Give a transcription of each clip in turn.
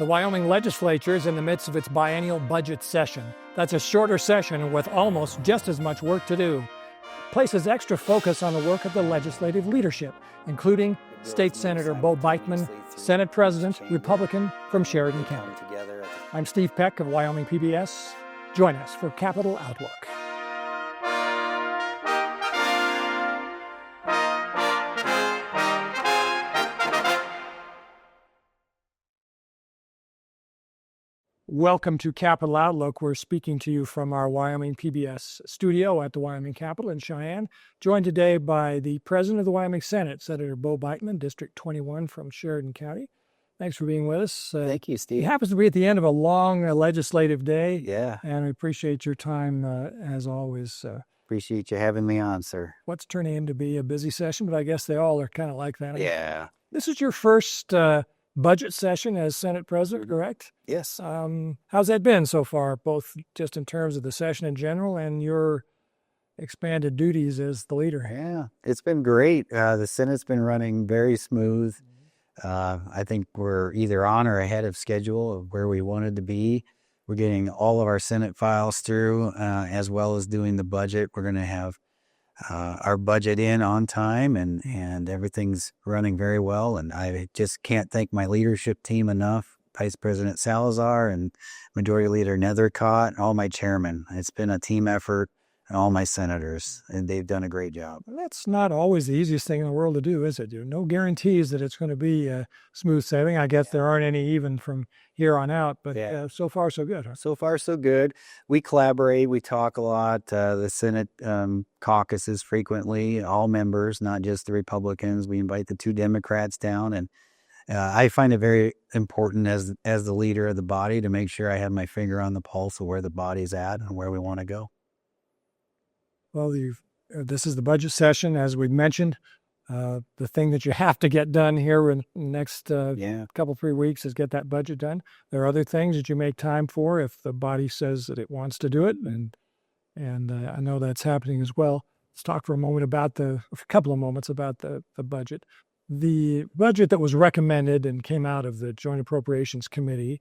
The Wyoming Legislature is in the midst of its biennial budget session. That's a shorter session with almost just as much work to do. It places extra focus on the work of the legislative leadership, including State Senator Bo Biteman, Senate President, Republican from Sheridan County. I'm Steve Peck of Wyoming PBS. Join us for Capitol Outlook. Welcome to Capitol Outlook. We're speaking to you from our Wyoming PBS studio at the Wyoming Capitol in Cheyenne, joined today by the President of the Wyoming Senate, Senator Bo Biteman, District 21 from Sheridan County. Thanks for being with us. Thank you, Steve. It happens to be at the end of a long legislative day. Yeah. And we appreciate your time as always. Appreciate you having me on, sir. What's turning into be a busy session, but I guess they all are kind of like that. Yeah. This is your first budget session as Senate President, correct? Yes. How's that been so far, both just in terms of the session in general and your expanded duties as the leader? Yeah, it's been great. The Senate's been running very smooth. I think we're either on or ahead of schedule of where we wanted to be. We're getting all of our Senate files through, as well as doing the budget. We're going to have our budget in on time, and everything's running very well. And I just can't thank my leadership team enough, Vice President Salazar and Majority Leader Nethercott, and all my chairmen. It's been a team effort, and all my senators, and they've done a great job. That's not always the easiest thing in the world to do, is it? No guarantees that it's going to be smooth sailing. I guess there aren't any even from here on out, but so far so good. Huh? So far so good. We collaborate. We talk a lot. The Senate caucuses frequently, all members, not just the Republicans. We invite the two Democrats down, and I find it very important as the leader of the body to make sure I have my finger on the pulse of where the body's at and where we want to go. Well, this is the budget session, as we mentioned. The thing that you have to get done here in the next couple, 3 weeks is get that budget done. There are other things that you make time for if the body says that it wants to do it, and I know that's happening as well. Let's talk for a couple of moments about the budget. The budget that was recommended and came out of the Joint Appropriations Committee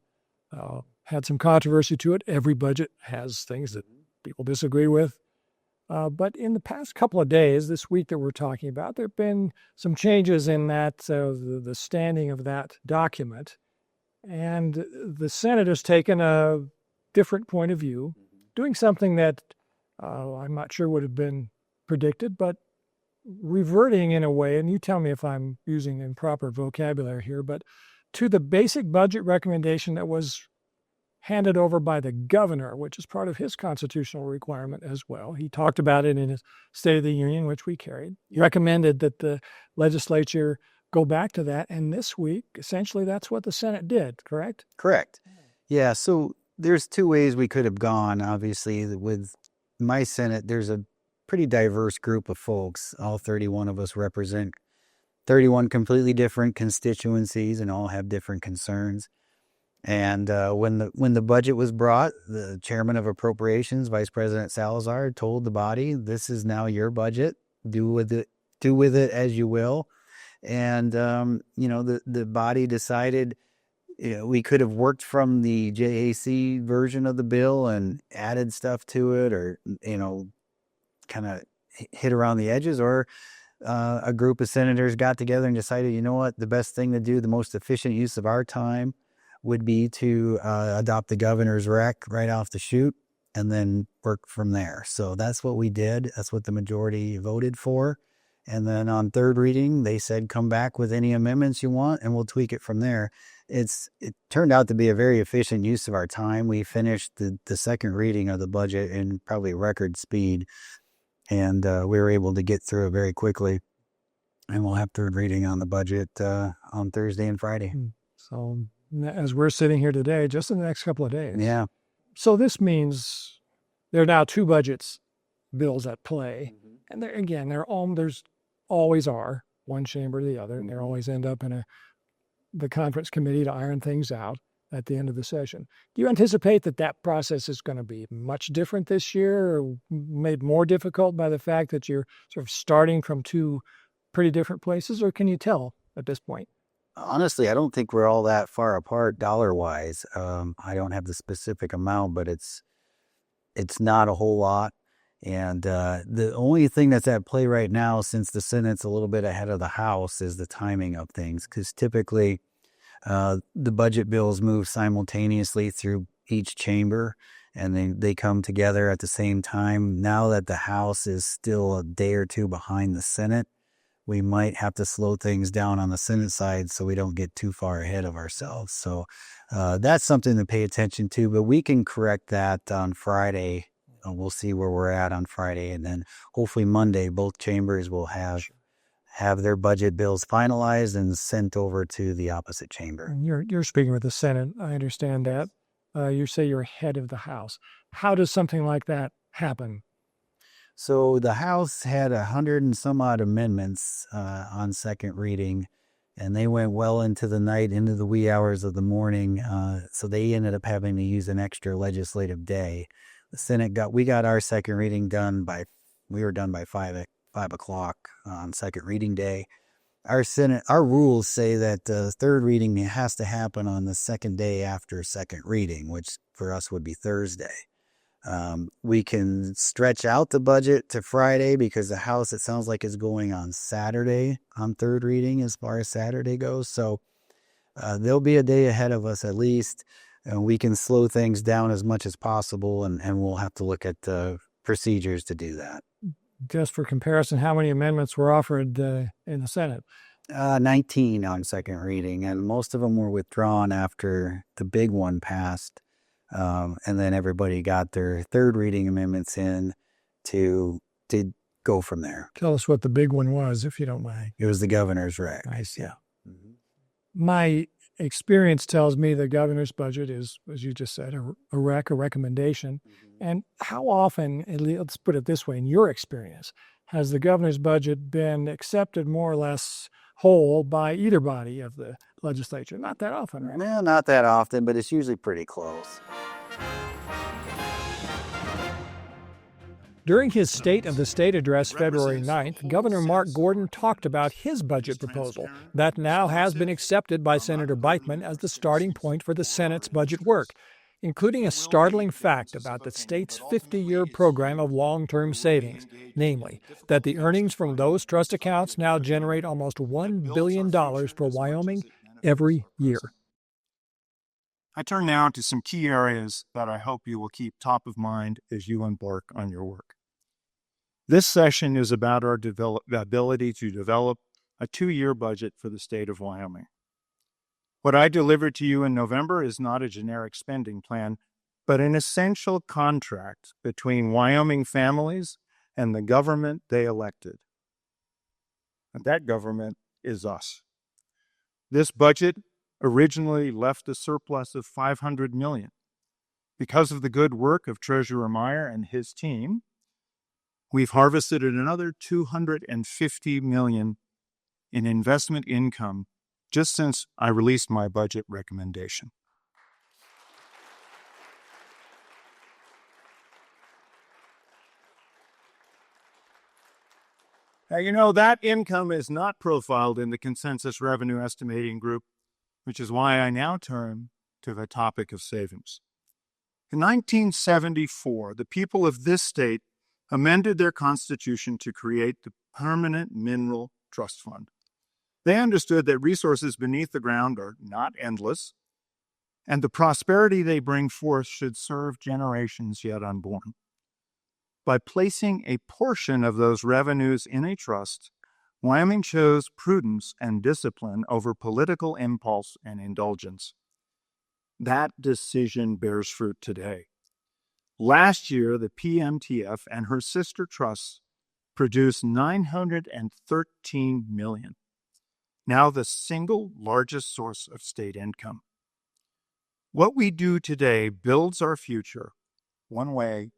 had some controversy to it. Every budget has things that people disagree with. But in the past couple of days, this week that we're talking about, there have been some changes in that, the standing of that document. And the Senate has taken a different point of view, doing something that I'm not sure would have been predicted, but reverting in a way, and you tell me if I'm using improper vocabulary here, but to the basic budget recommendation that was handed over by the governor, which is part of his constitutional requirement as well. He talked about it in his State of the Union, which we carried. He recommended that the legislature go back to that. And this week, essentially, that's what the Senate did, correct? Correct. Yeah, so there's two ways we could have gone. Obviously, with my Senate, there's a pretty diverse group of folks. All 31 of us represent 31 completely different constituencies and all have different concerns. And when the budget was brought, the chairman of appropriations, Vice President Salazar, told the body, "This is now your budget. Do with it as you will." And the body decided we could have worked from the JAC version of the bill and added stuff to it, or kind of hit around the edges, or a group of senators got together and decided, you know what, the best thing to do, the most efficient use of our time, would be to adopt the governor's rec right off the chute and then work from there. So that's what we did. That's what the majority voted for. And then on third reading, they said, come back with any amendments you want and we'll tweak it from there. It turned out to be a very efficient use of our time. We finished the second reading of the budget in probably record speed. And we were able to get through it very quickly. And we'll have third reading on the budget on Thursday and Friday. So as we're sitting here today, just in the next couple of days. Yeah. So this means there are now two bills at play. And there's always are, one chamber or the other, and they always end up in the conference committee to iron things out at the end of the session. Do you anticipate that process is going to be much different this year, or made more difficult by the fact that you're sort of starting from two pretty different places, or can you tell at this point? Honestly, I don't think we're all that far apart dollar-wise. I don't have the specific amount, but it's not a whole lot. And the only thing that's at play right now, since the Senate's a little bit ahead of the House, is the timing of things. Because typically, the budget bills move simultaneously through each chamber, and they come together at the same time. Now that the House is still a day or two behind the Senate, we might have to slow things down on the Senate side so we don't get too far ahead of ourselves. So that's something to pay attention to, but we can correct that on Friday. We'll see where we're at on Friday, and then hopefully Monday, both chambers will have their budget bills finalized and sent over to the opposite chamber. And you're speaking with the Senate. I understand that. You say you're head of the House. How does something like that happen? So the House had 100 and some odd amendments on second reading, and they went well into the night, into the wee hours of the morning. So they ended up having to use an extra legislative day. The Senate we got our second reading done we were done by 5 o'clock on second reading day. Our rules say that the third reading has to happen on the second day after second reading, which for us would be Thursday. We can stretch out the budget to Friday because the House, it sounds like, is going on Saturday on third reading as far as Saturday goes. So there'll be a day ahead of us at least, and we can slow things down as much as possible, and we'll have to look at the procedures to do that. Just for comparison, how many amendments were offered in the Senate? 19 on second reading, and most of them were withdrawn after the big one passed. And then everybody got their third reading amendments in to go from there. Tell us what the big one was, if you don't mind. It was the governor's rec. I see. Yeah. Mm-hmm. My experience tells me the governor's budget is, as you just said, a recommendation. Mm-hmm. And how often, let's put it this way, in your experience, has the governor's budget been accepted more or less whole by either body of the legislature? Not that often, right? Well, not that often, but it's usually pretty close. During his State of the State address February 9th, Governor Mark Gordon talked about his budget proposal that now has been accepted by Senator Biteman as the starting point for the Senate's budget work, including a startling fact about the state's 50-year program of long-term savings, namely that the earnings from those trust accounts now generate almost $1 billion for Wyoming every year. I turn now to some key areas that I hope you will keep top of mind as you embark on your work. This session is about our ability to develop a 2-year budget for the state of Wyoming. What I delivered to you in November is not a generic spending plan, but an essential contract between Wyoming families and the government they elected. And that government is us. This budget originally left a surplus of $500 million. Because of the good work of Treasurer Meyer and his team, we've harvested another $250 million in investment income just since I released my budget recommendation. Now, you know, that income is not profiled in the consensus revenue estimating group, which is why I now turn to the topic of savings. In 1974, the people of this state amended their constitution to create the Permanent Mineral Trust Fund. They understood that resources beneath the ground are not endless, and the prosperity they bring forth should serve generations yet unborn. By placing a portion of those revenues in a trust, Wyoming chose prudence and discipline over political impulse and indulgence. That decision bears fruit today. Last year, the PMTF and her sister trusts produced $913 million, now the single largest source of state income. What we do today builds our future, one way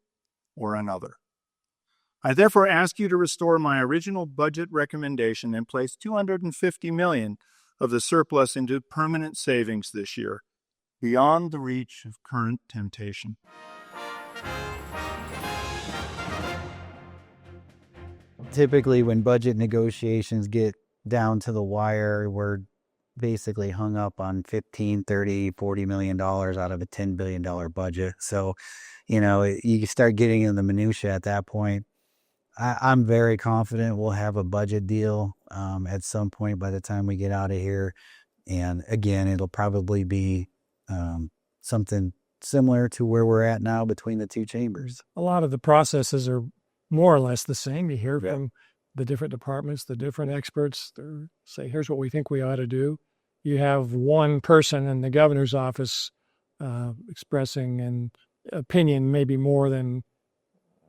or another. I therefore ask you to restore my original budget recommendation and place $250 million of the surplus into permanent savings this year, beyond the reach of current temptation. Typically, when budget negotiations get down to the wire, we're basically hung up on 15, 30, $40 million out of a $10 billion budget. So, you start getting in the minutia at that point. I'm very confident we'll have a budget deal at some point by the time we get out of here. And again, it'll probably be something similar to where we're at now between the two chambers. A lot of the processes are more or less the same. You hear from the different departments, the different experts. They say, here's what we think we ought to do. You have one person in the governor's office expressing an opinion, maybe more than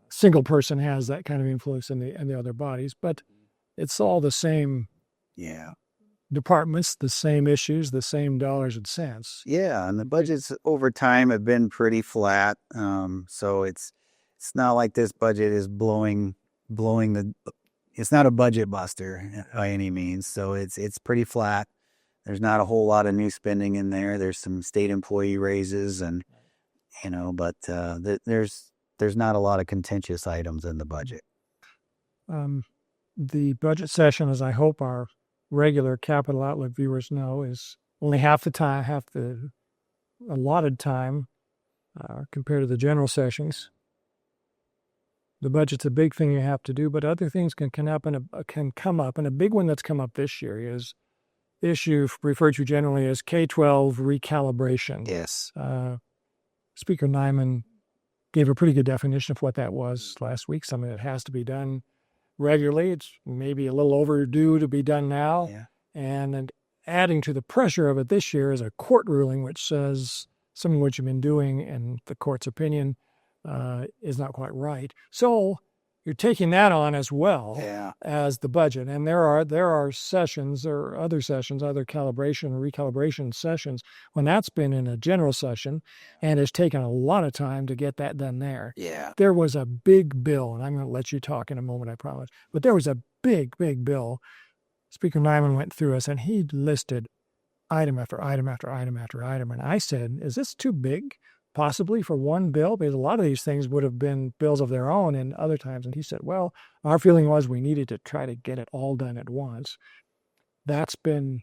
a single person has that kind of influence in the other bodies. But it's all the same departments, the same issues, the same dollars and cents. Yeah, and the budgets over time have been pretty flat. So it's not like this budget is blowing the. It's not a budget buster by any means. So it's pretty flat. There's not a whole lot of new spending in there. There's some state employee raises, and but there's not a lot of contentious items in the budget. The budget session, as I hope our regular Capital Outlook viewers know, is only half the allotted time compared to the general sessions. The budget's a big thing you have to do, but other things can come up, and a big one that's come up this year is the issue referred to generally as K-12 recalibration. Yes. Speaker Nyman gave a pretty good definition of what that was last week, something that has to be done regularly. It's maybe a little overdue to be done now. Yeah. And adding to the pressure of it this year is a court ruling which says some of what you've been doing, in the court's opinion, is not quite right. So you're taking that on as well as the budget. And there are sessions or other sessions, other calibration or recalibration sessions, when that's been in a general session and it's taken a lot of time to get that done there. Yeah. There was a big bill, and I'm going to let you talk in a moment, I promise. But there was a big bill. Speaker Nyman went through us, and he listed item after item after item after item. And I said, is this too big? Possibly for one bill, because a lot of these things would have been bills of their own in other times. And he said, well, our feeling was we needed to try to get it all done at once. That's been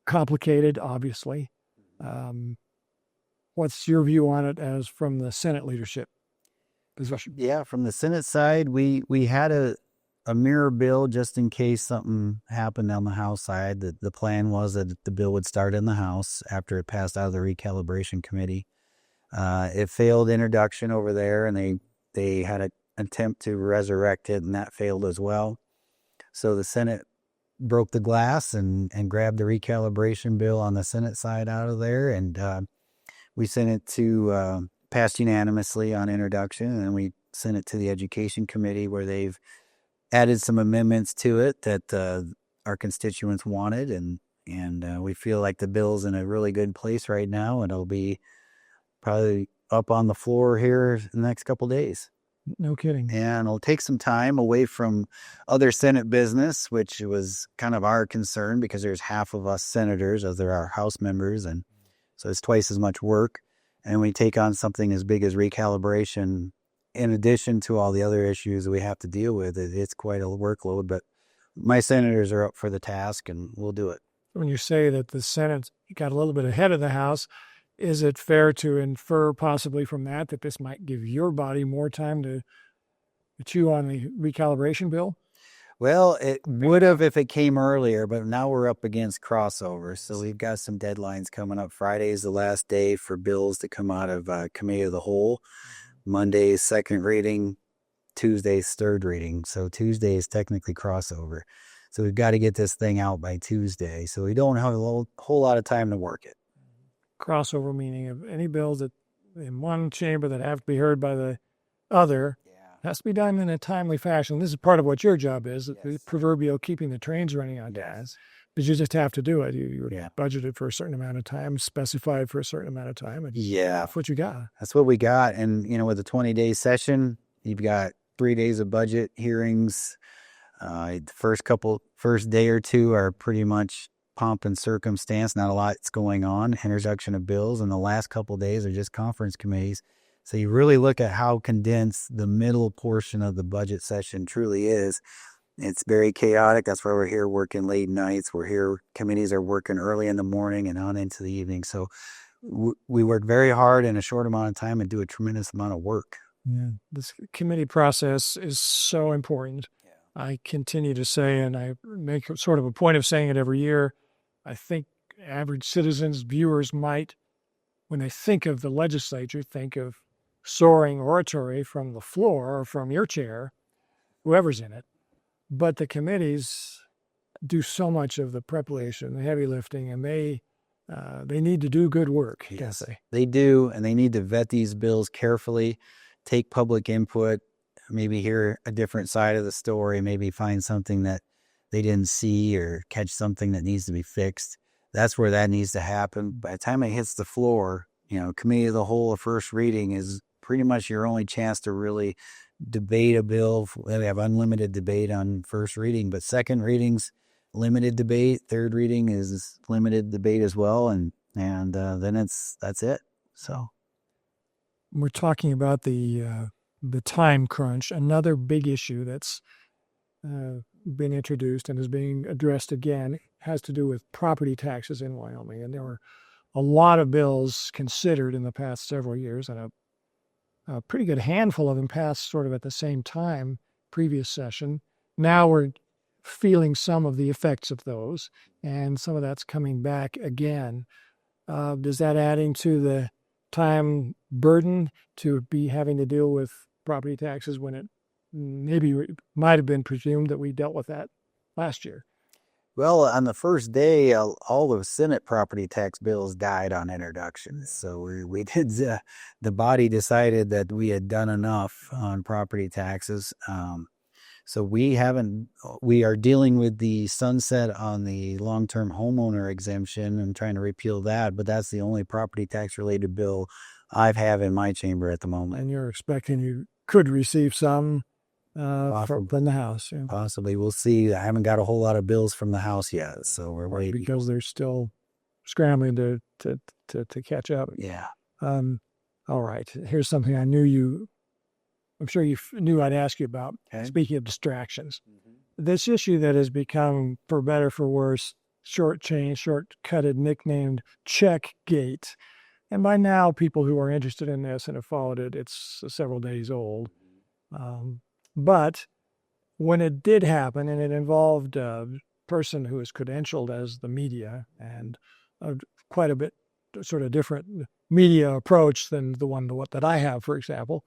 complicated, obviously. What's your view on it as from the Senate leadership position? Yeah, from the Senate side, we had a mirror bill just in case something happened on the House side. The plan was that the bill would start in the House after it passed out of the Recalibration Committee. It failed introduction over there, and they had an attempt to resurrect it, and that failed as well. So the Senate broke the glass and grabbed the recalibration bill on the Senate side out of there, and we sent it to passed unanimously on introduction, and then we sent it to the Education Committee, where they've added some amendments to it that our constituents wanted, and we feel like the bill's in a really good place right now, and it'll be probably up on the floor here in the next couple of days. No kidding. And it'll take some time away from other Senate business, which was kind of our concern because there's half of us senators as there are House members. And so it's twice as much work. And we take on something as big as recalibration, in addition to all the other issues that we have to deal with. It's quite a workload, but my senators are up for the task and we'll do it. When you say that the Senate got a little bit ahead of the House, is it fair to infer possibly from that this might give your body more time to chew on the recalibration bill? Well, it would have if it came earlier, but now we're up against crossover. So we've got some deadlines coming up. Friday is the last day for bills to come out of Committee of the Whole. Monday is second reading, Tuesday's third reading. So Tuesday is technically crossover. So we've got to get this thing out by Tuesday. So we don't have a whole lot of time to work it. Crossover meaning of any bills that in one chamber that have to be heard by the other has to be done in a timely fashion. This is part of what your job is, the proverbial keeping the trains running on gas. But you just have to do it. You're budgeted for a certain amount of time, specified for a certain amount of time. And that's what you got. That's what we got. And, with a 20-day session, you've got 3 days of budget hearings. The first day or two are pretty much pomp and circumstance, not a lot's going on, introduction of bills, and the last couple of days are just conference committees. So you really look at how condensed the middle portion of the budget session truly is. It's very chaotic. That's why we're here working late nights. We're here. Committees are working early in the morning and on into the evening. So we work very hard in a short amount of time and do a tremendous amount of work. Yeah, this committee process is so important. Yeah. I continue to say, and I make sort of a point of saying it every year, I think average citizens, viewers might, when they think of the legislature, think of soaring oratory from the floor or from your chair, whoever's in it. But the committees do so much of the preparation, the heavy lifting, and they need to do good work. Yes, don't they? They do, and they need to vet these bills carefully, take public input, maybe hear a different side of the story, maybe find something that they didn't see or catch something that needs to be fixed. That's where that needs to happen. By the time it hits the floor, committee of the whole or first reading is pretty much your only chance to really debate a bill. We have unlimited debate on first reading, but second readings, limited debate. Third reading is limited debate as well, and then that's it. So we're talking about the time crunch, another big issue that's been introduced and is being addressed again, has to do with property taxes in Wyoming. And there were a lot of bills considered in the past several years, and a pretty good handful of them passed sort of at the same time, previous session. Now we're feeling some of the effects of those, and some of that's coming back again. Is that adding to the time burden to be having to deal with property taxes when it maybe might have been presumed that we dealt with that last year? Well, on the first day, all the Senate property tax bills died on introduction. So we did, the body decided that we had done enough on property taxes. So we are dealing with the sunset on the long-term homeowner exemption and trying to repeal that, but that's the only property tax related bill I have in my chamber at the moment. And you're expecting you could receive some from the House. Yeah. Possibly. We'll see. I haven't got a whole lot of bills from the House yet, so we're waiting. Because they're still scrambling to catch up. Yeah. All right. Here's something I'm sure you knew I'd ask you about. Okay. Speaking of distractions, this issue that has become, for better for worse, short-cutted, nicknamed Checkgate. And by now, people who are interested in this and have followed it, it's several days old. But when it did happen, and it involved a person who is credentialed as the media and quite a bit sort of different media approach than the one that I have, for example,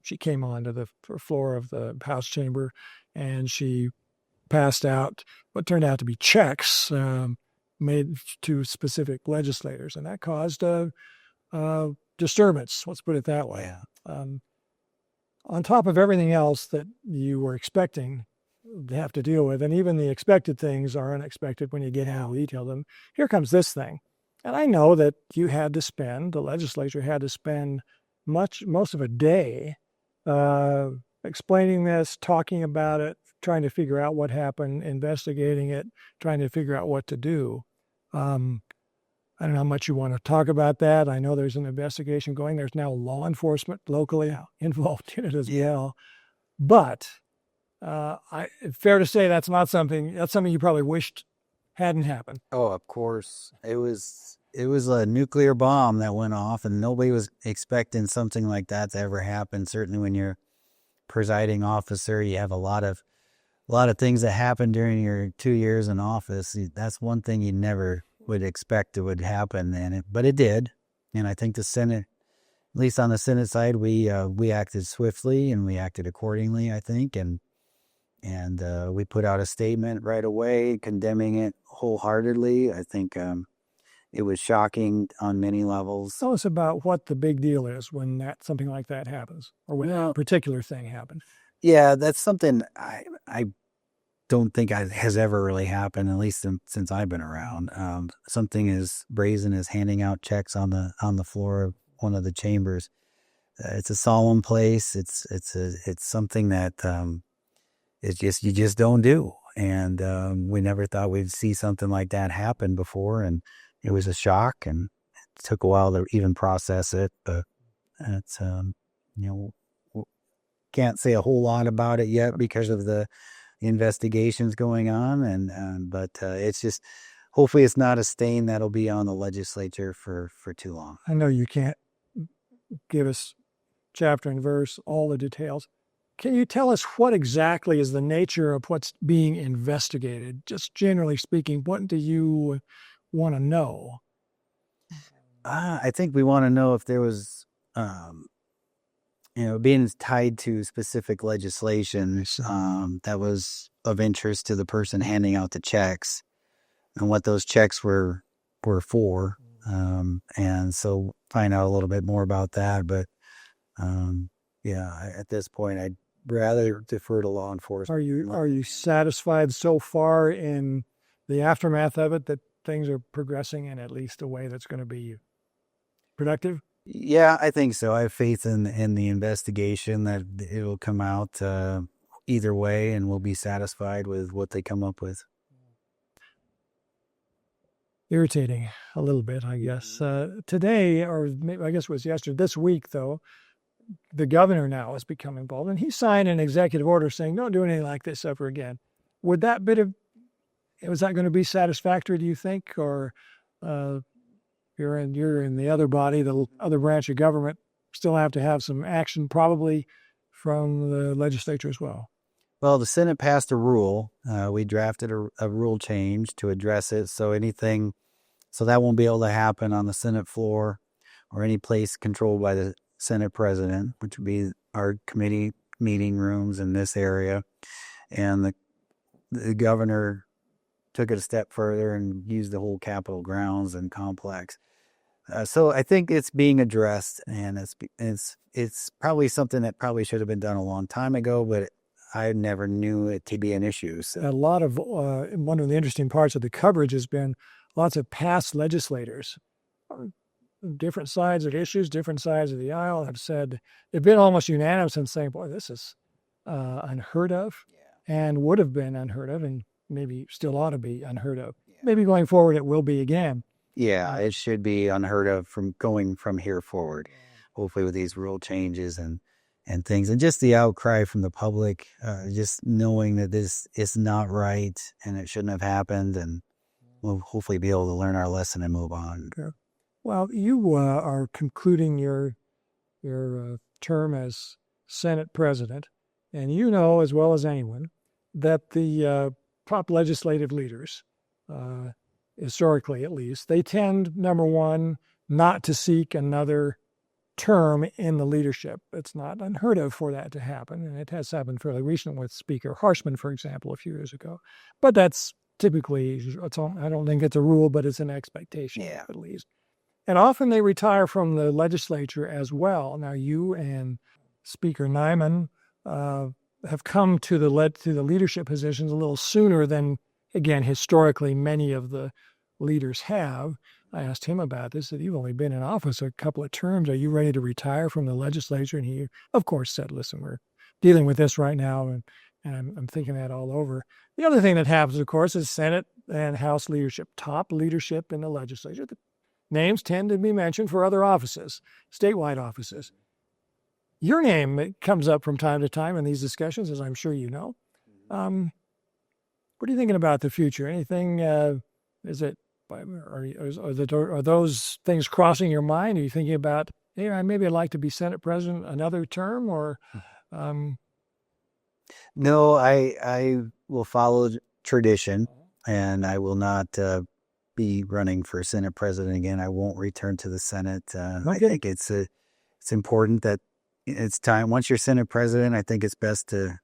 she came onto the floor of the House chamber and she passed out what turned out to be checks made to specific legislators, and that caused a disturbance. Let's put it that way. Yeah. On top of everything else that you were expecting to have to deal with, and even the expected things are unexpected when you get into detail them, here comes this thing. And I know that the legislature had to spend most of a day explaining this, talking about it, trying to figure out what happened, investigating it, trying to figure out what to do. I don't know how much you want to talk about that. I know there's an investigation going. There's now law enforcement locally involved in it as well. But fair to say that's something you probably wished hadn't happened. Oh, of course. It was a nuclear bomb that went off, and nobody was expecting something like that to ever happen. Certainly when you're presiding officer, you have a lot of things that happen during your 2 years in office. That's one thing you never would expect it would happen, but it did. And I think the Senate, at least on the Senate side, we acted swiftly and we acted accordingly, I think, and we put out a statement right away condemning it wholeheartedly. I think it was shocking on many levels. Tell us about what the big deal is when something like that happens, or when a particular thing happens. Yeah, that's something I don't think has ever really happened, at least since I've been around. Something as brazen as handing out checks on the floor of one of the chambers. It's a solemn place. It's something that you just don't do, and we never thought we'd see something like that happen before, and it was a shock, and it took a while to even process it. But it's can't say a whole lot about it yet because of the investigations going on, but it's just hopefully it's not a stain that'll be on the legislature for too long. I know you can't give us chapter and verse, all the details. Can you tell us what exactly is the nature of what's being investigated? Just generally speaking, what do you want to know? I think we want to know if there was, being tied to specific legislation that was of interest to the person handing out the checks, and what those checks were for. And so find out a little bit more about that. But at this point, I'd rather defer to law enforcement. Are you satisfied so far in the aftermath of it that things are progressing in at least a way that's going to be productive? Yeah, I think so. I have faith in the investigation that it will come out either way, and we'll be satisfied with what they come up with. Irritating a little bit, I guess. Today, or maybe, I guess it was yesterday, this week, though, the governor now has become involved, and he signed an executive order saying, don't do anything like this ever again. Was that going to be satisfactory, do you think? Or you're in the other body, the other branch of government, still have to have some action probably from the legislature as well? Well, the Senate passed a rule. We drafted a rule change to address it. So that won't be able to happen on the Senate floor or any place controlled by the Senate president, which would be our committee meeting rooms in this area. And the governor took it a step further and used the whole Capitol grounds and complex. So I think it's being addressed, and it's probably something that probably should have been done a long time ago, but I never knew it to be an issue. So. A lot of one of the interesting parts of the coverage has been lots of past legislators, different sides of issues, different sides of the aisle, have said they've been almost unanimous in saying, "Boy, this is unheard of," and would have been unheard of, and maybe still ought to be unheard of. Yeah. Maybe going forward, it will be again. Yeah, it should be unheard of from going from here forward. Yeah. Hopefully, with these rule changes and things, and just the outcry from the public, just knowing that this is not right and it shouldn't have happened, and we'll hopefully be able to learn our lesson and move on. Okay. Well, you are concluding your term as Senate president, and you know as well as anyone that the top legislative leaders, historically at least, they tend, number one, not to seek another term in the leadership. It's not unheard of for that to happen, and it has happened fairly recently with Speaker Harshman, for example, a few years ago. But that's typically, I don't think it's a rule, but it's an expectation, at least. And often they retire from the legislature as well. Now, you and Speaker Nyman have come to the leadership positions a little sooner than, again, historically, many of the leaders have. I asked him about this, that you've only been in office a couple of terms. Are you ready to retire from the legislature? And he, of course, said, listen, we're dealing with this right now, and I'm thinking that all over. The other thing that happens, of course, is Senate and House leadership, top leadership in the legislature. The names tend to be mentioned for other offices, statewide offices. Your name comes up from time to time in these discussions, as I'm sure you know. What are you thinking about the future? Anything, are those things crossing your mind? Are you thinking about, hey, maybe I'd like to be Senate president another term, or? No, I will follow tradition, and I will not be running for Senate president again. I won't return to the Senate. I think it's important that it's time. Once you're Senate president, I think it's best to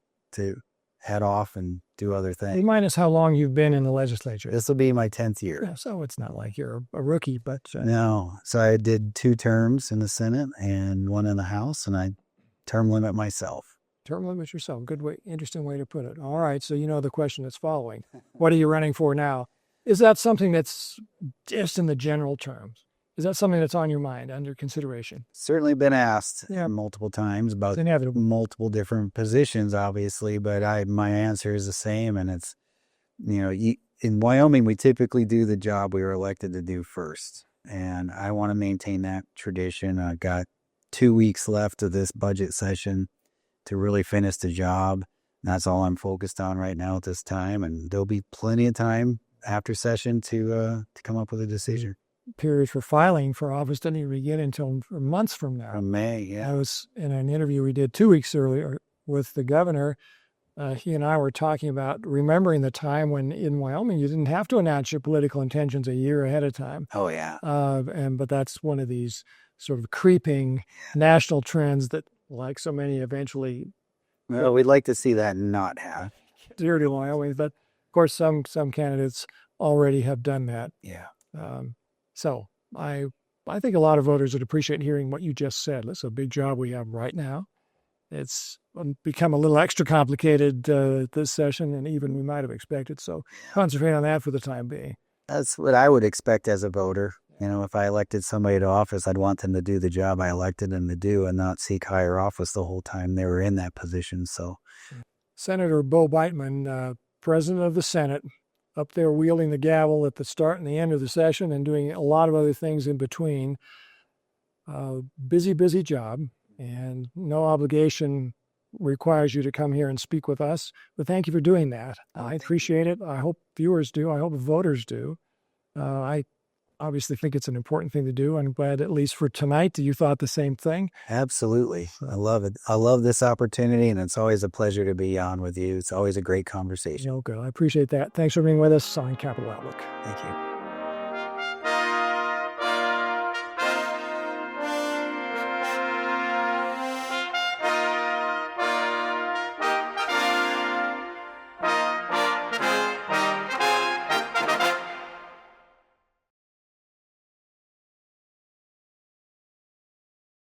head off and do other things. Remind us how long you've been in the legislature. This will be my 10th year. Yeah, so it's not like you're a rookie, but... No. So I did 2 terms in the Senate and 1 in the House, and I term limit myself. Term limit yourself. Good way, interesting way to put it. All right, so you know the question that's following. What are you running for now? Is that something that's just in the general terms? Is that something that's on your mind, under consideration? Certainly been asked multiple times about multiple different positions, obviously, but my answer is the same, and it's, in Wyoming, we typically do the job we were elected to do first, and I want to maintain that tradition. I've got 2 weeks left of this budget session to really finish the job. That's all I'm focused on right now at this time, and there'll be plenty of time after session to come up with a decision. Period for filing for office doesn't even begin until months from now. From May, yeah. I was in an interview we did 2 weeks earlier with the governor. He and I were talking about remembering the time when in Wyoming you didn't have to announce your political intentions a year ahead of time. Oh, yeah. But that's one of these sort of creeping national trends that, like so many, eventually. Well, we'd like to see that not happen. Dear to Wyoming, but of course some candidates already have done that. Yeah. So I think a lot of voters would appreciate hearing what you just said. That's a big job we have right now. It's become a little extra complicated this session, and even we might have expected. So concentrate on that for the time being. That's what I would expect as a voter. You know, if I elected somebody to office, I'd want them to do the job I elected them to do and not seek higher office the whole time they were in that position. So, Senator Bo Biteman, President of the Senate, up there wielding the gavel at the start and the end of the session and doing a lot of other things in between. Busy job, and no obligation requires you to come here and speak with us. But thank you for doing that. I appreciate it. I hope viewers do. I hope voters do. I obviously think it's an important thing to do. I'm glad, at least for tonight, you thought the same thing. Absolutely. I love it. I love this opportunity, and it's always a pleasure to be on with you. It's always a great conversation. Okay, I appreciate that. Thanks for being with us on Capital Outlook. Thank you.